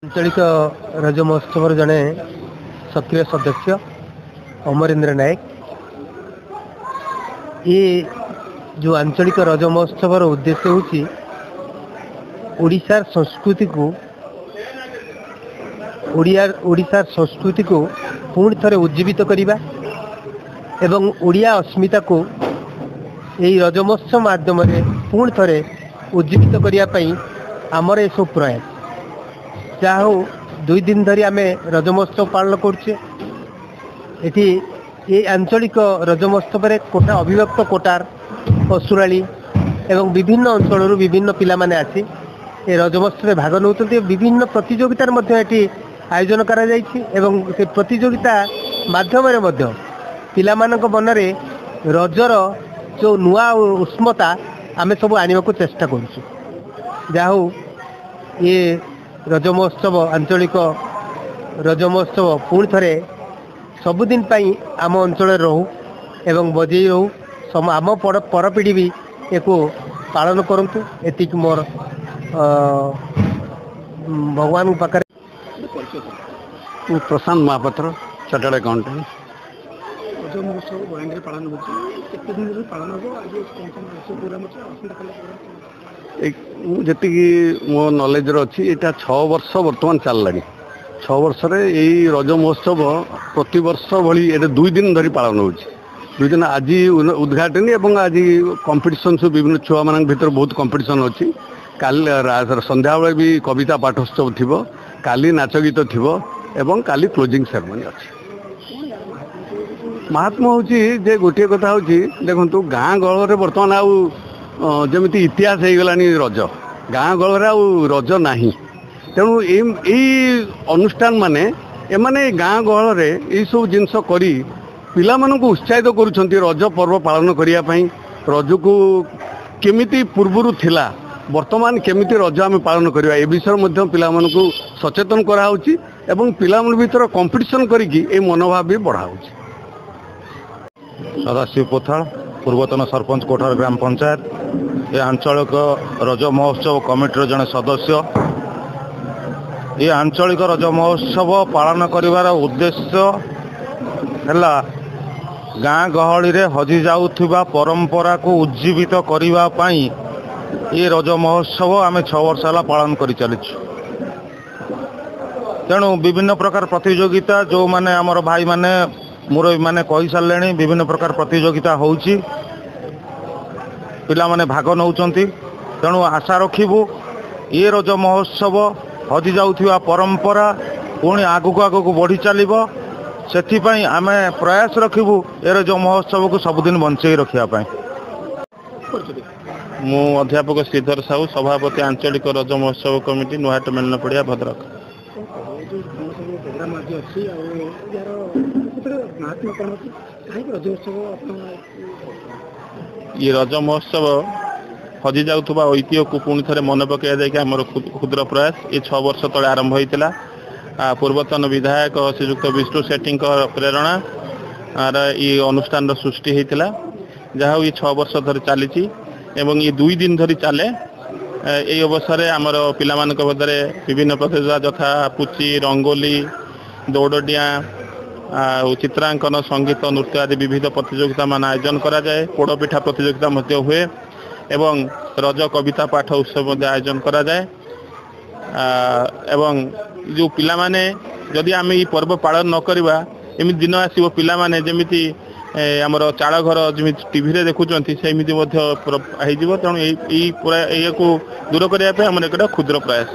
आंचलिक रज महोत्सव जड़े सक्रिय सदस्य अमरेंद्र नायक। ये जो आंचलिक रज महोत्सव उद्देश्य होची ओडिशार संस्कृति को ओडिशार संस्कृति को पुणी थे उज्जीवित करने एवं ओडिया अस्मिता को यही रज महोत्सव माध्यम पुणी थे उज्जीवित करने आमर ये सब प्रयास जहाँ हो 2 दिन धरी आम रज महोत्सव पालन करुचे। ये आंचलिक रज महोत्सव कोटा अभिव्यक्त कोटार असुराली एवं विभिन्न अंचल विभिन्न पिला माने आसी ए रज महोत्सव भाग नौ विभिन्न प्रतियोगितार आयोजन करा जायछि एवं से प्रतियोगिता माध्यम पिला मानक मनरे रजर जो नुआ उष्मता आमे सब आनिबा को चेष्टा करूछु। जहाँ हो ये रज महोत्सव आंचलिक रज महोत्सव पुणी थे सबुदिन आम अंचल रहू एवं बजे रहू आम परपीढ़ी भी एको पालन करंतु एतिक मोर भगवान पाखे। प्रशांत महापात्र चार्टर्ड अकाउंटेंट। रज महोत्सव बलांगीर पालन जी मो नॉलेज अच्छी यहाँ 6 वर्ष बर्तमान चलला 6 वर्ष यही रज महोत्सव प्रति वर्ष भली 2 दिन धरी पालन हो 2 दिन आज उद्घाटन एवं आज कंपटीशन सब विभिन्न छुआ मान भर बहुत कंपटीशन अच्छी। काली संध्या बेले भी कविता पाठोत्सव थी, काली नाच गीत थी एवं काली क्लोजिंग सेरेमनी अच्छी। महात्मा हूँ जे गोटे कथा हूँ देखो गाँ गहल बर्तमान जमी इतिहास हो गलानी रज गाँ गहल रज ना तेणु यही अनुष्ठान माने एमाने गाँ गहल यही सब जिनस करी पिला मानक उत्साहित करुछंती रज पर्व पालन करने रज को केमिति पूर्वरु थिला वर्तमान केमिति रज आम पालन करवा ए विषय पिला मानक सचेतन कराउछि एवं पिला मन भीतर कंपटीशन करिकी ए मनोभाव भी बढ़ाउछि। सदाशिव पोथाल पूर्वतन सरपंच कोठार ग्राम पंचायत ये आंचलिक रज महोत्सव कमिटीर जड़े सदस्य। ये आंचलिक रज महोत्सव पालन करिवार उद्देश्य है गाँ गहली रे हजि जाउथिबा परंपरा को उज्जीवित करिवा पई ये रज महोत्सव आम 6 वर्ष है पालन करि चलिछु। तेणु विभिन्न प्रकार प्रतियोगिता जो माने आमर भाई माने मुरबी माने कही सारे विभिन्न प्रकार प्रतियोगिता होउची पिला माने भाग नौचंती। तेणु आशा रखिबू ये रज महोत्सव हजि जाउथिबा परंपरा पुणी आगु आगु बढ़ी चलिबो सेथिपई आमे प्रयास रखिबू ए रज महोत्सव को सबुदिन बंचई रखिया। मु अध्यापक श्रीधर साहू सभापति आंचलिक रज महोत्सव कमिटी नुहाट मेलना पड़िया भद्रक। ये रज महोत्सव हजि जाउथुबा ऐतिह्य को पुणी थे मन पकड़ जामर क्षुद्र प्रयास ये 6 वर्ष तले आरंभ होता। पूर्वतन विधायक श्रीजुक्त विष्णु सेठी प्रेरणा ये अनुष्ठान सृष्टि होता जहाँ ये 6 वर्ष धरी चली एवं ये 2 दिन धरी चले। ये अवसर आमर पिला मानक मध्य विभिन्न प्रतियोगिता जथा पुची रंगोली दौड़डिया चित्रांकन संगीत नृत्य आदि विविध प्रतियोगिता मान आयोजन करा जाए। पोड़पिठा प्रतियोगिता मध्य हुए एवं रज कविता पाठ उत्सव आयोजन करा जाए। एवं जो पिला माने जदि आम ये पर्व पालन न करवा एमि दिन आसो पिला माने जेमिति आमर चाल घर जमी टीवी रे देखुंट सेमती तेणु यही पूरा को दूर करने एक क्षुद्र प्रयास।